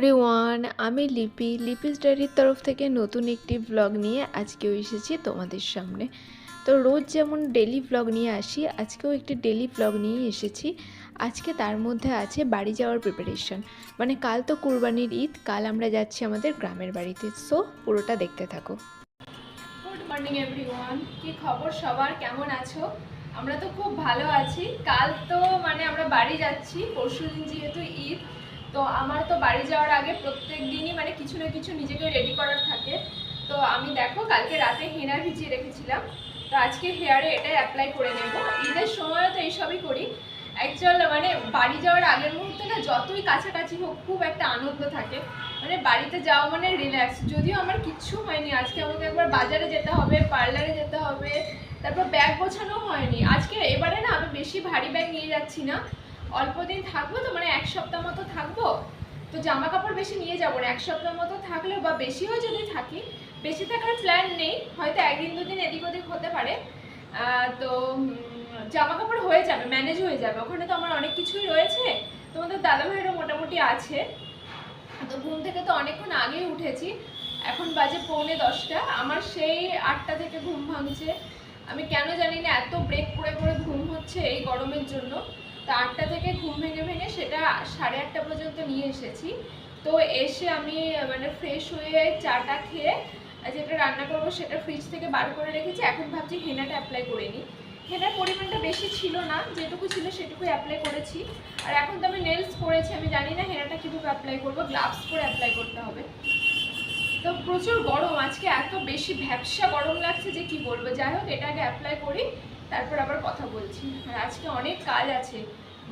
Everyone, আমি লিপিস ডায়েরির তরফ থেকে নতুন একটি ব্লগ নিয়ে আজকেও এসেছি তোমাদের সামনে। তো রোজ যেমন ডেলি ব্লগ নিয়ে আসি, আজকেও একটি ডেলি ব্লগ নিয়ে এসেছি। আজকে তার মধ্যে আছে বাড়ি যাওয়ার প্রিপারেশন। মানে কাল তো কুরবানির ঈদ, কাল আমরা যাচ্ছি আমাদের গ্রামের বাড়িতে। সো পুরোটা দেখতে থাকো। গুড মর্নিং এভরিওয়ান, কি খবর সবার, কেমন আছো? আমরা তো খুব ভালো আছি। কাল তো আমরা বাড়ি যাচ্ছি, পরশুদিন যেহেতু ঈদ, তো আমার তো বাড়ি যাওয়ার আগে প্রত্যেক দিনই কিছু না কিছু নিজেকে রেডি করার থাকে। তো আমি দেখো কালকে রাতে হেনা ভিজিয়ে রেখেছিলাম, তো আজকে হেয়ারে এটাই অ্যাপ্লাই করে নেব। ঈদের সময়ও তো এইসবই করি। অ্যাকচুয়াল বাড়ি যাওয়ার আগের মুহূর্তে না, যতই কাছাকাছি হোক, খুব একটা আনন্দ থাকে। বাড়িতে যাওয়া রিল্যাক্স। যদিও আমার কিচ্ছু হয়নি আজকে, আমাকে একবার বাজারে যেতে হবে, পার্লারে যেতে হবে, তারপর ব্যাগ গোছানো হয়নি আজকে। এবারে না আমি বেশি ভারী ব্যাগ নিয়ে যাচ্ছি না, অল্প দিন থাকবো তো, 1 সপ্তাহ মতো থাকবো। তো জামা কাপড় বেশি নিয়ে যাবো না, 1 সপ্তাহ মতো থাকলেও বা বেশিও যদি থাকি, বেশি থাকার প্ল্যান নেই, হয়তো একদিন দুদিন এদিক ওদিক হতে পারে। তো জামা কাপড় হয়ে যাবে, ম্যানেজ হয়ে যাবে। ওখানে তো আমার অনেক কিছুই রয়েছে, তোমাদের দাদাভাইয়েরও মোটামুটি আছে। তো ঘুম থেকে তো অনেকক্ষণ আগেই উঠেছি, এখন বাজে 9:45। আমার সেই 8টা থেকে ঘুম ভাঙছে। আমি কেন জানি না, এত ব্রেক করে করে ঘুম হচ্ছে এই গরমের জন্য। তো 8টা থেকে ঘুম ভেঙে ভেঙে সেটা 8:30 পর্যন্ত নিয়ে এসেছি। তো এসে আমি ফ্রেশ হয়ে চাটা খেয়ে যেটা রান্না করবো সেটা ফ্রিজ থেকে বার করে রেখেছি। এখন ভাবছি হেনাটা অ্যাপ্লাই করে নিই। হেনার পরিমাণটা বেশি ছিল না, যেটুকু ছিল সেটুকুই অ্যাপ্লাই করেছি। আর এখন তো আমি নেলস করেছি, আমি জানি না হেনাটা কীভাবে অ্যাপ্লাই করবো, গ্লাভস পরে অ্যাপ্লাই করতে হবে। তো প্রচুর গরম আজকে, এত বেশি ভ্যাপসা গরম লাগছে যে কি বলবো। যাই হোক, এটা আগে অ্যাপ্লাই করি, তারপর আবার কথা বলছি। আর আজকে অনেক কাজ আছে,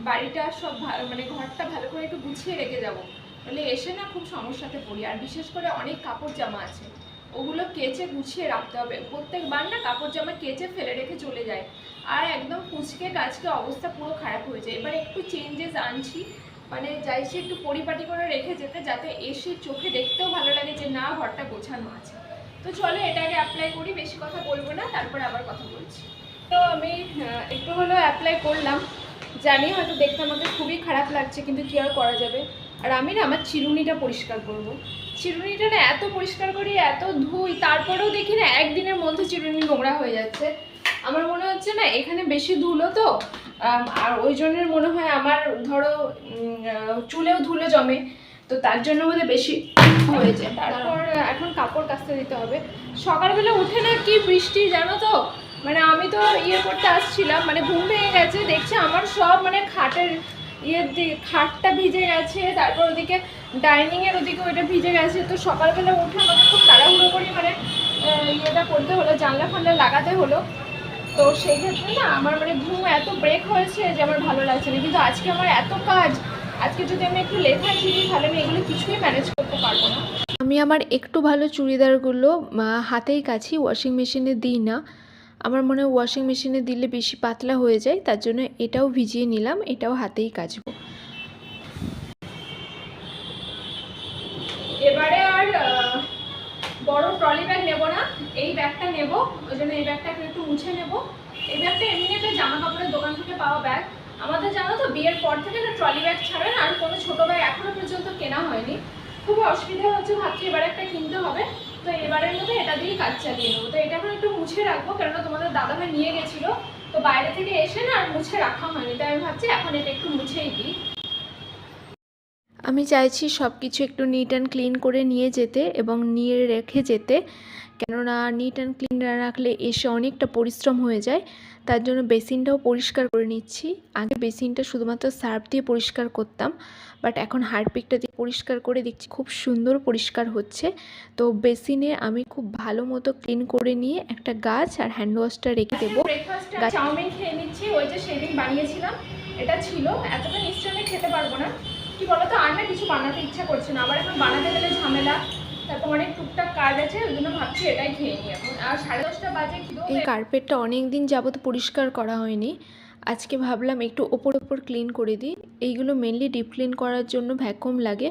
বাড়িটা সব ঘরটা ভালো করে একটু গুছিয়ে রেখে যাবো, বলে এসে না খুব সমস্যাতে পড়ি। আর বিশেষ করে অনেক কাপড় জামা আছে, ওগুলো কেচে গুছিয়ে রাখতে হবে। প্রত্যেকবার না কাপড় জামা কেচে ফেলে রেখে চলে যায়, আর একদম কুচকে কাচকে অবস্থা পুরো খারাপ হয়ে যায়। এবার একটু চেঞ্জেস আনছি, চাইছি একটু পরিপাটি করে রেখে যেতে, যাতে এসে চোখে দেখতেও ভালো লাগে যে না, ঘরটা গোছানো আছে। তো চলো এটা আগে অ্যাপ্লাই করি, বেশি কথা বলবো না, তারপরে আবার কথা বলছি। তো আমি একটু হলেও অ্যাপ্লাই করলাম, জানি হয়তো দেখতে আমাকে খুবই খারাপ লাগছে, কিন্তু কি আর করা যাবে। আর আমি না আমার চিরুনিটা পরিষ্কার করব। চিরুনিটা না এত পরিষ্কার করি, এত ধুই, তারপরেও দেখি না একদিনের মধ্যে চিরুনি নোংরা হয়ে যাচ্ছে। আমার মনে হচ্ছে না এখানে বেশি ধুলো তো, আর ওই জন্যের মনে হয় আমার ধরো চুলেও ধুলো জমে, তো তার জন্য বোধহয় বেশি হয়েছে। তারপর এখন কাপড় কাচতে দিতে হবে। সকালবেলা উঠে না কি বৃষ্টি জানো তো, আমি তো করতে আসছিলাম, ঘুম ভেঙে গেছে, দেখছি আমার সব খাটের খাটটা ভিজে গেছে, তারপর ওদিকে ডাইনিংয়ের ওদিকে ওইটা ভিজে গেছে। তো সকালবেলা উঠে আমাকে খুব তাড়াহুড়ো করে ইয়েটা করতে হলো, জানলা ফানলা লাগাতে হলো। তো সেই ক্ষেত্রে না আমার ঘুম এত ব্রেক হয়েছে যে আমার ভালো লাগছে না। কিন্তু আজকে আমার এত কাজ, আজকে যদি আমি একটু লেখায় শিখি, তাহলে আমি এগুলো কিছুই ম্যানেজ করতে পারবো না। আমি আমার একটু ভালো চুড়িদারগুলো হাতেই কাছি, ওয়াশিং মেশিনে দিই না। আমার মনে হয় ওয়াশিং মেশিনে দিলে বেশি পাতলা হয়ে যায়, তার জন্য এটাও ভিজিয়ে নিলাম, এটাও হাতেই কাচবো। এবারে আর বড় ট্রলি ব্যাগ নেব না, এই ব্যাগটা নেব। ওই জন্য এই ব্যাগটা একটু মুছে নেব। এই ব্যাগটা এমনি একটা জামা কাপড়ের দোকান থেকে পাওয়া ব্যাগ। আমাদের জানো তো বিয়ের পর থেকে না ট্রলি ব্যাগ ছাড়া না আর কোনো ছোটো ব্যাগ এখনো পর্যন্ত কেনা হয়নি। খুব অসুবিধা হচ্ছে, ভাবছি এবার একটা কিনতে হবে। তো এবারের মধ্যে এটা দিয়েই কাজ চালিয়ে নেবো। তো এটা এখন একটু মুছে রাখবো, কেননা তোমাদের দাদাভাই নিয়ে গেছিলো, তো বাইরে থেকে এসে না আর মুছে রাখা হয়নি। তাই আমি ভাবছি এখন এটা একটু মুছেই দিই। আমি চাইছি সব কিছু একটু নিট অ্যান্ড ক্লিন করে নিয়ে যেতে এবং নিয়ে রেখে যেতে, কেননা নিট অ্যান্ড ক্লিন না রাখলে এসে অনেকটা পরিশ্রম হয়ে যায়। তার জন্য বেসিনটাও পরিষ্কার করে নিচ্ছি। আগে বেসিনটা শুধুমাত্র সার্ফ দিয়ে পরিষ্কার করতাম, বাট এখন হারপিকটা দিয়ে পরিষ্কার করে দেখছি খুব সুন্দর পরিষ্কার হচ্ছে। তো বেসিনে আমি খুব ভালো মতো ক্লিন করে নিয়ে একটা গাছ আর হ্যান্ড ওয়াশটা রেখে দেবো। ব্রেকফাস্টে চাউমিন খেয়ে নিচ্ছি, ওই যে সেদিন বানিয়েছিলাম, এটা ছিল। এতটা নিশ্চয়ই আমি খেতে পারবো না, কি বলতো, আর না কিছু বানাতে ইচ্ছা করছে না। আবার এখন বানাতে গেলে ঝামেলা, তারপর অনেক টুকটাক কাজ আছে, ওই জন্য ভাবছি এটাই খেয়ে নিই এখন। আর 10:30 বাজে। এই কার্পেটটা অনেক দিন যাবত পরিষ্কার করা হয়নি, আজকে ভাবলাম একটু ওপর ক্লিন করে দিই। এইগুলো মেনলি ডিপ ক্লিন করার জন্য ভ্যাকুম লাগে,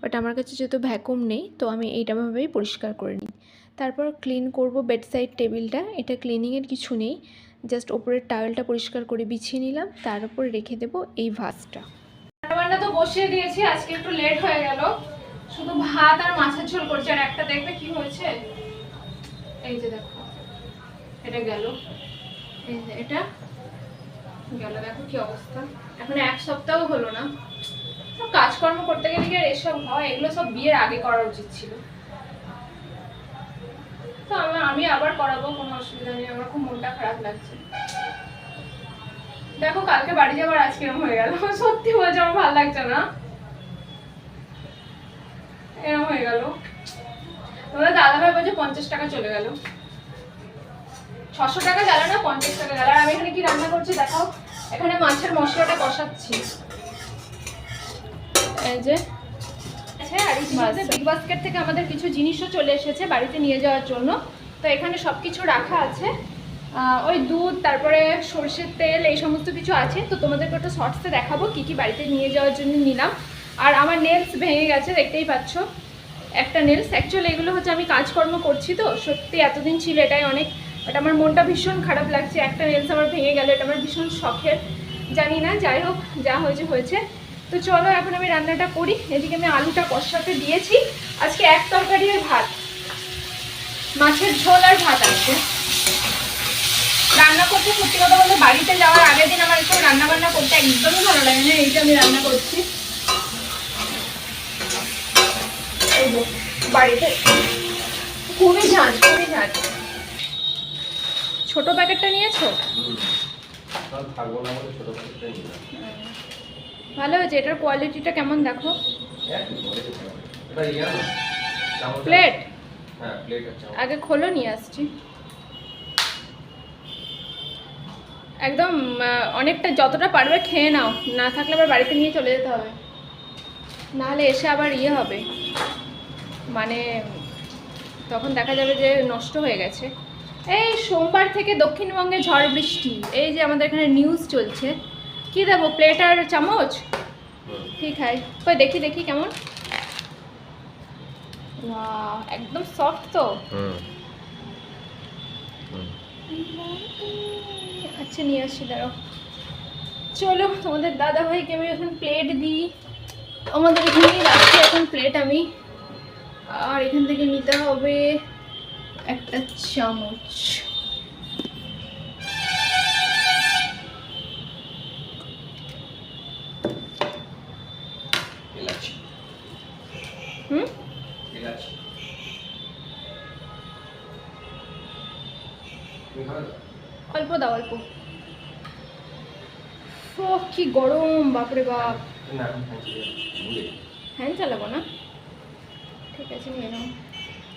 বাট আমার কাছে যেহেতু ভ্যাকুম নেই, তো আমি এইটাভাবেই পরিষ্কার করে নিই। তারপর ক্লিন করব বেডসাইড টেবিলটা। এটা ক্লিনিংয়ের কিছু নেই, জাস্ট ওপরের টাওয়েলটা পরিষ্কার করে বিছিয়ে নিলাম, তার উপর রেখে দেবো এই ভাসটা। রান্নাবান্না তো বসিয়ে দিয়েছি, আজকে একটু লেট হয়ে গেল। শুধু ভাত আর মাছের ঝোল করছে। আর একটা দেখবে কি হয়েছে, এই যে দেখো এটা গেল, এই যে এটা গেল, দেখো কি অবস্থা। এখন 1 সপ্তাহ হলো না। সব কাজকর্ম করতে গেলে কি আর এসব হয়? এগুলো সব বিয়ের আগে করা উচিত ছিল। তো আমি আবার করাবো, কোনো অসুবিধা নেই। আমার খুব মনটা খারাপ লাগছে। দেখো কালকে বাড়ি যাবার আজকে এরকম হয়ে গেল। সত্যি বলছি আমার ভালো লাগছে না, এরকম হয়ে গেল। তোমাদের দাদাভাই বলছে 50 টাকা চলে গেল। 600 টাকা গেল না, 50 টাকা গেল। আর আমি এখানে কি রান্না করছি দেখাও। এখানে মাছের মশলাটা কষাচ্ছি, এই যে। আচ্ছা, আর এই বিগ বাস্কেট থেকে আমাদের কিছু জিনিসও চলে এসেছে বাড়িতে নিয়ে যাওয়ার জন্য। তো এখানে সব কিছু রাখা আছে, ওই দুধ, তারপরে সরষের তেল, এই সমস্ত কিছু আছে। তো তোমাদেরকে একটু শর্টসে দেখাবো কি কি বাড়িতে নিয়ে যাওয়ার জন্য নিলাম। আর আমার নেলস ভেঙে গেছে, দেখতেই পাচ্ছ একটা নেলস। অ্যাকচুয়ালি এগুলো হচ্ছে আমি কাজকর্ম করছি তো, সত্যি এতদিন ছিল, এটাই অনেক। বাট আমার মনটা ভীষণ খারাপ লাগছে, একটা নেলস আমার ভেঙে গেল। এটা আমার ভীষণ শখের, জানি না, যাই হোক যা হয়েছে হয়েছে। তো চলো এখন আমি রান্নাটা করি। এদিকে আমি আলুটা কষাতে দিয়েছি। আজকে 1 তরকারি আর ভাত, মাছের ঝোল আর ভাত আছে। রান্না করতে সত্যি কথা বলতে বাড়িতে যাওয়ার আগের দিন আমার একটু রান্না বান্না করতে একদমই ভালো লাগে না। এইটা আমি রান্না করছি বাড়িতে, খুবই ঝাঁঝ, খুবই ঝাঁঝ। ছোট প্যাকেটটা নিয়েছো? ভালো হয়েছে। এটার কোয়ালিটিটা কেমন দেখো। প্লেট আগে খোলো, নিয়ে আসছি। একদম অনেকটা, যতটা পারবে খেয়ে নাও, না থাকলে আবার বাড়িতে নিয়ে চলে যেতে হবে, নাহলে এসে আবার ইয়ে হবে, মানে তখন দেখা যাবে যে নষ্ট হয়ে গেছে। এই সোমবার থেকে দক্ষিণবঙ্গে ঝড় বৃষ্টি, এই যে আমাদের এখানে নিউজ চলছে। কি দেবো, প্লেট আর চামচ? ঠিক আছে, কই দেখি দেখি কেমন। ওয়াও, একদম সফট তো। আচ্ছা নিয়ে আসছি, দাঁড়াও। চলো তোমাদের দাদা ভাইকে আমি এখন প্লেট দিই। আমাদের এখানেই রাখছি এখন প্লেট আমি। আর এখান থেকে নিতে হবে একটা চামচ। অল্প দাও, অল্প। ও কি গরম, বাপরে বাপ। ফ্যান চালাবো না, ঠিক আছে নিয়ে নাও।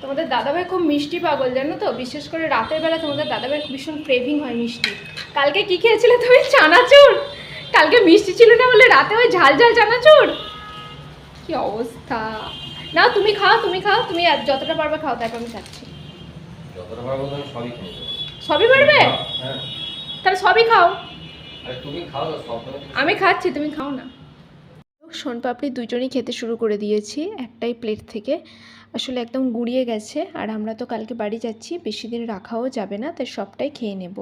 তোমাদের দাদাভাই খুব মিষ্টি পাগল, জানো তো। বিশেষ করে রাতের বেলা তোমাদের দাদাভাই ভীষণ ক্রেভিং হয় মিষ্টি। কালকে কি খেয়েছিলে তুমি? চানাচুর। কালকে মিষ্টি ছিল না বলে রাতে ওই ঝাল ঝাল চানাচুর। কি অবস্থা। না তুমি খাও, তুমি খাও, তুমি যতটা পারবে খাও, তারপর আমি খাচ্ছি। সবই পারবে? তাহলে সবই খাও। আমি খাচ্ছি, তুমি খাও না। সোনপাপড়ি দুজনেই খেতে শুরু করে দিয়েছি একটাই প্লেট থেকে। আসলে একদম গুঁড়িয়ে গেছে, আর আমরা তো কালকে বাড়ি যাচ্ছি, বেশি দিন রাখাও যাবে না, তাই সবটাই খেয়ে নেব।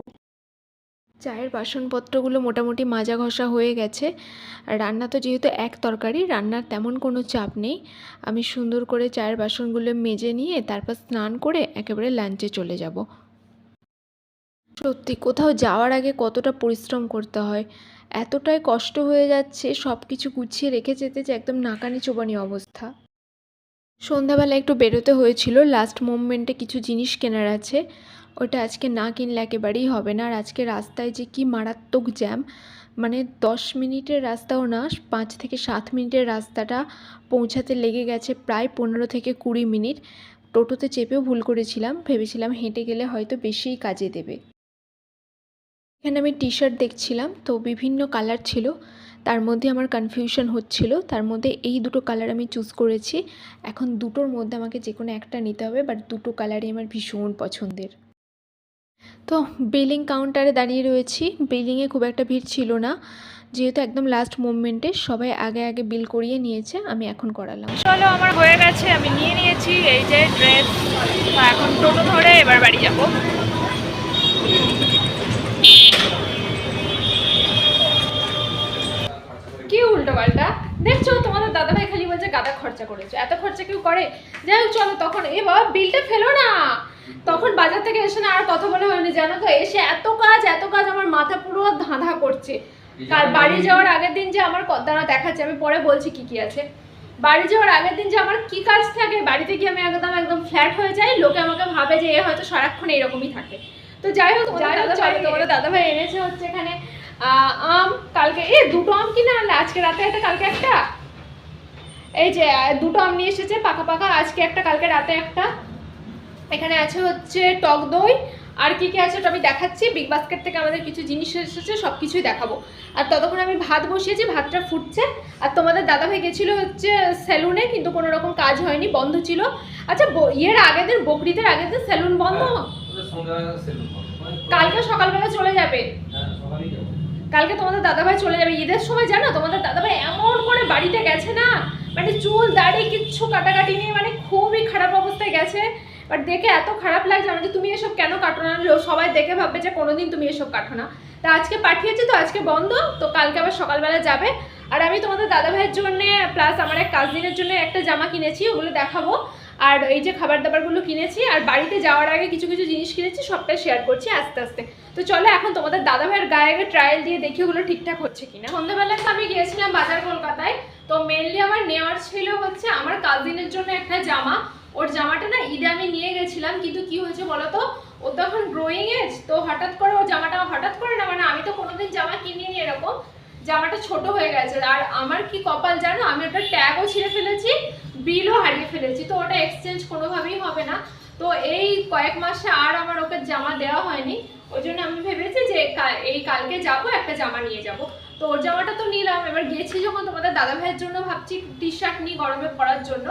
চায়ের বাসনপত্রগুলো মোটামুটি মাজা ঘষা হয়ে গেছে। আর রান্না তো যেহেতু 1 তরকারি, রান্নার তেমন কোনো চাপ নেই। আমি সুন্দর করে চায়ের বাসনগুলো মেজে নিয়ে তারপর স্নান করে একেবারে লাঞ্চে চলে যাব। সত্যি কোথাও যাওয়ার আগে কতটা পরিশ্রম করতে হয়, এতটাই কষ্ট হয়ে যাচ্ছে সব কিছু গুছিয়ে রেখে যেতে, যে একদম নাকানি চোবানি অবস্থা। সন্ধ্যাবেলা একটু বেরোতে হয়েছিল, লাস্ট মোমেন্টে কিছু জিনিস কেনার আছে, ওটা আজকে না কিনলে একেবারেই হবে না। আর আজকে রাস্তায় যে কি মারাত্মক জ্যাম, মানে 10 মিনিটের রাস্তাও না, 5 থেকে 7 মিনিটের রাস্তাটা পৌঁছাতে লেগে গেছে প্রায় 15 থেকে 20 মিনিট। টোটোতে চেপেও ভুল করেছিলাম, ভেবেছিলাম হেঁটে গেলে হয়তো বেশিই কাজে দেবে। এখানে আমি টি শার্ট দেখছিলাম, তো বিভিন্ন কালার ছিল, তার মধ্যে আমার কনফিউশন হচ্ছিল। তার মধ্যে এই দুটো কালার আমি চুজ করেছি। এখন দুটোর মধ্যে আমাকে যে কোনো একটা নিতে হবে, বাট দুটো কালারই আমার ভীষণ পছন্দের। তো বিলিং কাউন্টারে দাঁড়িয়ে রয়েছি। বিলিংয়ে খুব একটা ভিড় ছিল না, যেহেতু একদম লাস্ট মোমেন্টে সবাই আগে আগে বিল করিয়ে নিয়েছে, আমি এখন করালাম। চলো আমার হয়ে গেছে, আমি নিয়ে নিয়েছি এই যে ড্রেস। এখন টোটো ধরে এবার বাড়ি যাব। কি উল্টো পাল্টা দেখছো? তোমাদের দাদাভাই খালি বলছে গাদা খরচা করেছো, এত খরচা কেউ করে? যাই হোক চলো, তখন এ বাবা বিলটা ফেলো না। তখন বাজার থেকে এসে না আর কথা বলে হয়নি জানো তো, এসে এত কাজ আমার মাথা পুরো ধাঁধা করছে। কাল বাড়ি যাওয়ার আগের দিন যে আমার দাঁড়া দেখাচ্ছে, আমি পরে বলছি কি আছে। বাড়ি যাওয়ার আগের দিন যে আমার কি কাজ থাকে, বাড়িতে গিয়ে আমি একদম ফ্ল্যাট হয়ে যাই, লোকে আমাকে ভাবে যে এ হয়তো সারাক্ষণ এরকমই থাকে। তো যাই হোক তোমাদের দাদাভাই এনেছে হচ্ছে এখানে আম। কালকে দুটো আম কিনে আনলে, আজকে রাতে একটা কালকে একটা, এই যে দুটো আম নিয়ে এসেছে পাকা, আজকে একটা কালকে রাতে একটা। এখানে আছে হচ্ছে টক দই, আর কি আছে ওটা আমি দেখাচ্ছি। বিগ বাস্কেট থেকে আমাদের কিছু জিনিস এসেছে, সব কিছুই দেখাবো। আর ততক্ষণ আমি ভাত বসিয়েছি, ভাতটা ফুটছে। আর তোমাদের দাদাভাই গেছিলো হচ্ছে সেলুনে, কিন্তু কোনো রকম কাজ হয়নি, বন্ধ ছিল। আচ্ছা ইয়ের আগের দিন, বকরিদের আগের দিন সেলুন বন্ধ, কালকে সকালবেলা চলে যাবে। কালকে তোমাদের দাদাভাই চলে যাবে ঈদের সময়, জানো তোমাদের দাদাভাই এমন করে বাড়িতে গেছে না, মানে চুল দাড়ি কিচ্ছু কাটাকাটি নেই, মানে খুবই খারাপ অবস্থায় গেছে। বাট দেখে এত খারাপ লাগছে আমার যে তুমি এসব কেন কাটো না, সবাই দেখে ভাববে যে কোনোদিন তুমি এসব কাটো না। তা আজকে পাঠিয়েছে, তো আজকে বন্ধ, তো কালকে আবার সকালবেলা যাবে। আর আমি তোমাদের দাদাভাইয়ের জন্য প্লাস আমার এক কাজিনের জন্য একটা জামা কিনেছি, ওগুলো দেখাবো। আর এই যে খাবার দাবারগুলো কিনেছি, আর বাড়িতে যাওয়ার আগে কিছু জিনিস কিনেছি, সবটাই শেয়ার করছি আস্তে আস্তে। তো চলো এখন তোমাদের দাদাভাইয়ের গায়ে আগে ট্রায়াল দিয়ে দেখি ওগুলো ঠিকঠাক হচ্ছে কিনা। সন্ধ্যাবেলায় আমি গিয়েছিলাম বাজার কলকাতায়, তো মেনলি আমার নেওয়ার ছিল হচ্ছে আমার কাজিনের জন্য একটা জামা। ওর জামাটা না ঈদে আমি নিয়ে গেছিলাম, কিন্তু কি হয়েছে বলতো, ও তো এখন গ্রোয়িং এজ, তো হঠাৎ করে ও জামাটা হঠাৎ করে না, মানে আমি তো কোনোদিন জামা কিনিনি এরকম, জামাটা ছোট হয়ে গেছে। আর আমার কি কপাল জানো, আমি ওটা ট্যাগও ছিঁড়ে ফেলেছি, বিলও হারিয়ে ফেলেছি, তো ওটা এক্সচেঞ্জ কোনোভাবেই হবে না। তো এই কয়েক মাসে আর আমার ওকে জামা দেওয়া হয়নি, ওই জন্য আমি ভেবেছি যে এই কালকে যাবো, একটা জামা নিয়ে যাব। তো ওর জামাটা তো নিলাম, এবার গেছি যখন তোমাদের দাদাভাইয়ের জন্য ভাবছি টি শার্ট নিই গরমে পরার জন্য।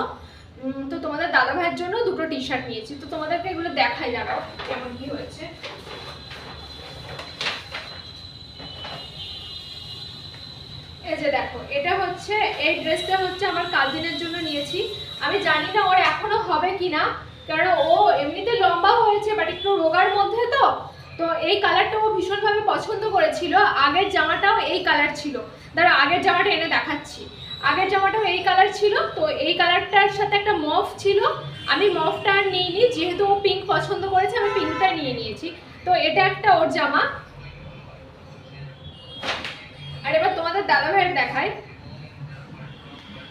তো তোমাদের দাদাভাইয়ের জন্য দুটো টি শার্ট নিয়েছি, তো তোমাদেরকে এগুলো দেখাই জানাও কেমন কি হয়েছে। এই যে দেখো, এটা হচ্ছে, এই ড্রেসটা হচ্ছে আমার কাজিনের জন্য নিয়েছি। আমি জানি না ওর এখনো হবে কিনা, কারণ ও এমনিতে লম্বা হয়েছে বাট একটু রোগার মধ্যে, তো এই কালারটা ও ভীষণভাবে পছন্দ করেছিল। আগের জামাটাও এই কালার ছিল, দাঁড়া আগের জামাটা এনে দেখাচ্ছি। আগের জামাটাও এই কালার ছিল, তো এই কালারটার সাথে একটা মফ ছিল, আমি মফটা আর নিইনি, যেহেতু ও পিঙ্ক পছন্দ করেছে আমি পিঙ্কটা নিয়ে নিয়েছি। তো এটা একটা ওর জামা। আর এবার তোমাদের দাদাভাইয়ের দেখাই।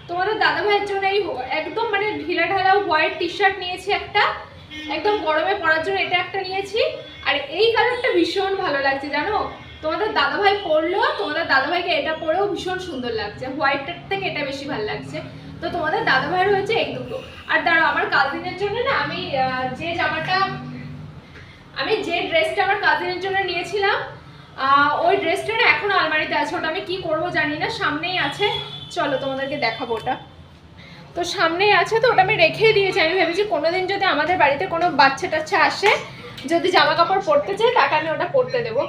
তোমাদের দাদাভাইয়ের জন্য এই একদম মানে ঢিলা ঢালা হোয়াইট টি শার্ট নিয়েছি একটা, একদম গরমে পরার জন্য এটা একটা নিয়েছি। আর এই কালারটা ভীষণ ভালো লাগছে জানো, তোমাদের দাদাভাই পরলো, তোমাদের দাদাভাইকে এটা পরেও ভীষণ সুন্দর লাগছে, হোয়াইটটার থেকে এটা বেশি ভালো লাগছে। তো তোমাদের দাদাভাইয়ের হয়েছে এই দুটো। আর দাঁড়াও, আমার কাজিনের জন্য না আমি যে ড্রেসটা আমার কাজিনের জন্য নিয়েছিলাম, ওই ড্রেসটা না এখনো আলমারিতে আছে, ওটা আমি কি করব জানি না, সামনেই আছে, চলো তোমাদেরকে দেখাবো ওটা। তো সামনেই আছে, তো ওটা আমি রেখে দিয়েছি। আমি ভেবেছি কোনোদিন যদি আমাদের বাড়িতে কোনো বাচ্চা টাচ্চা আসে, যদি জামা কাপড় পরতে চাই, তাকে আমি ওটা পরতে দেবো।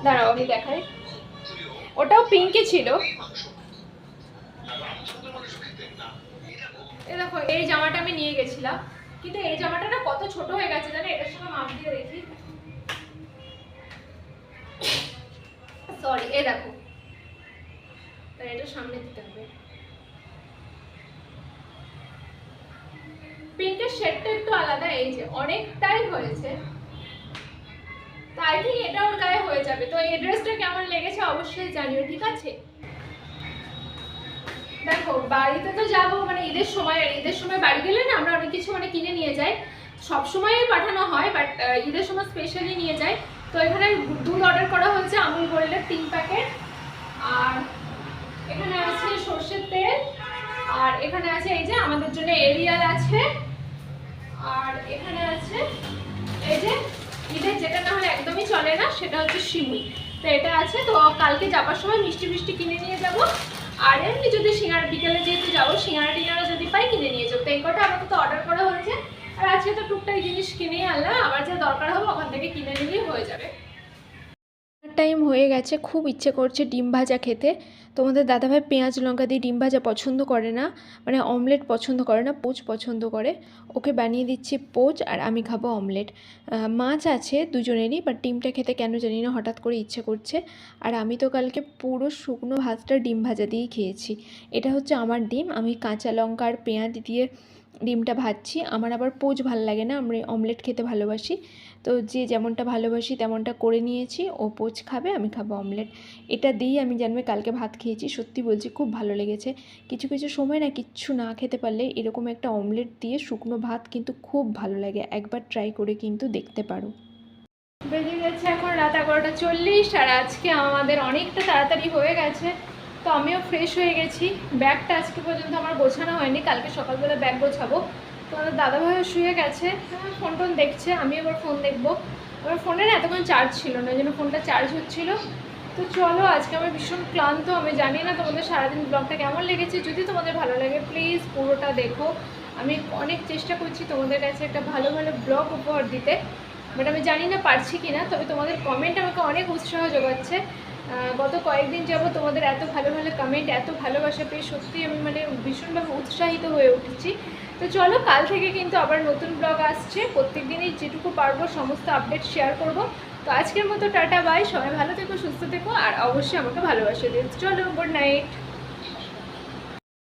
দাঁড়াও আমি দেখাই, ওটাও পিঙ্কই ছিল। এই দেখো, এই জামাটা আমি নিয়ে গেছিলাম, কিন্তু এই জামাটা না কত ছোট হয়ে গেছে জানো, এটার সঙ্গে মাপ দিয়ে দেখি, সরি, এই দেখো, তাই এটা সামনে দিতে হবে। পিঙ্কের শেডটা একটু আলাদা, এই যে অনেকটাই হয়েছে, তো আই থিঙ্ক এটা ওর গায়ে হয়ে যাবে। তো এই ড্রেসটা কেমন লেগেছে অবশ্যই জানিও, ঠিক আছে? দেখো বাড়িতে তো যাবো, মানে ঈদের সময় বাড়ি গেলে না আমরা অনেক কিছু মানে কিনে নিয়ে যাই, সব সময়ই পাঠানো হয়, বাট ঈদের সময় স্পেশালি নিয়ে যাই। তো এখানে দুধ অর্ডার করা হয়েছে আমুল গোল্ডের 3 প্যাকেট, আর এখানে আছে সরষের তেল, আর এখানে আছে এই যে আমাদের জন্য এরিয়াল আছে, আর এখানে আছে এই যে ঈদের যেটা না হলে একদমই চলে না, সেটা হচ্ছে সিমুই। তো এটা আছে, তো কালকে যাবার সময় মিষ্টি কিনে নিয়ে যাব। আর এমনি যদি সিঙ্গারা, বিকেলে যেহেতু যাবো, সিঙ্গারা যদি পাই কিনে নিয়ে যাবো। তো এই কটা আমাকে তো অর্ডার করা হয়েছে, আর আজকে তো টুকটাক জিনিস কিনে আনলাম, আবার যা দরকার হবে ওখান থেকে কিনে নিলেই হয়ে যাবে। টাইম হয়ে গেছে, খুব ইচ্ছে করছে ডিম ভাজা খেতে, তোমাদের দাদাভাই পেঁয়াজ লঙ্কা দিয়ে ডিম ভাজা পছন্দ করে না, মানে অমলেট পছন্দ করে না, পোচ পছন্দ করে। ওকে বানিয়ে দিচ্ছি পোচ আর আমি খাবো অমলেট। মাছ আছে দুজনেরই, বাট ডিমটা খেতে কেন জানি না হঠাৎ করে ইচ্ছে করছে। আর আমি তো কালকে পুরো শুকনো ভাতটা ডিম ভাজা দিয়েই খেয়েছি। এটা হচ্ছে আমার ডিম, আমি কাঁচা লঙ্কা আর পেঁয়াজ দিয়ে ডিমটা ভাজছি। আমার আবার পোচ ভালো লাগে না, আমি অমলেট খেতে ভালোবাসি। তো যে যেমনটা ভালোবাসি তেমনটা করে নিয়েছি। ও পোচ খাবে, আমি খাবো অমলেট। এটা দিয়েই আমি জানবে কালকে ভাত খেয়েছি। সত্যি বলছি খুব ভালো লেগেছে। কিছু কিছু সময় না কিচ্ছু না খেতে পারলে এরকম একটা অমলেট দিয়ে শুকনো ভাত কিন্তু খুব ভালো লাগে। একবার ট্রাই করে কিন্তু দেখতে পারো। বেজে গেছে এখন রাত 11:40, আর আজকে আমাদের অনেকটা তাড়াতাড়ি হয়ে গেছে। তো আমিও ফ্রেশ হয়ে গেছি। ব্যাগটা আজকে পর্যন্ত আমার গোছানো হয়নি, কালকে সকালবেলা ব্যাগ গোছাবো। তো আমাদের দাদাভাইও শুয়ে গেছে, ফোন টোন দেখছে, আমি এবার ফোন দেখবো। আমার ফোনে না এতক্ষণ চার্জ ছিল না, ওই জন্য ফোনটা চার্জ হচ্ছিল। তো চলো, আজকে আমি ভীষণ ক্লান্ত। আমি জানি না তোমাদের সারাদিন ব্লগটা কেমন লেগেছে। যদি তোমাদের ভালো লাগে প্লিজ পুরোটা দেখো। আমি অনেক চেষ্টা করছি তোমাদের কাছে একটা ভালো ভালো ব্লগ উপহার দিতে, বাট আমি জানি না পারছি কি না। তবে তোমাদের কমেন্ট আমাকে অনেক উৎসাহ যোগাচ্ছে। গত কয়েকদিন যাবো তোমাদের এত ভালো ভালো কমেন্ট, এত ভালোবাসা পেয়ে সত্যি আমি মানে ভীষণভাবে উৎসাহিত হয়ে উঠেছি। তো চলো, কাল থেকে কিন্তু আবার নতুন ব্লগ আসছে। প্রত্যেক দিনই যেটুকু পারবো সমস্ত আপডেট শেয়ার করব। তো আজকের মতো টাটা বাই, সবাই ভালো থেকো, সুস্থ থেকো, আর অবশ্যই আমাকে ভালোবাসা দিও। চলো, গুড নাইট।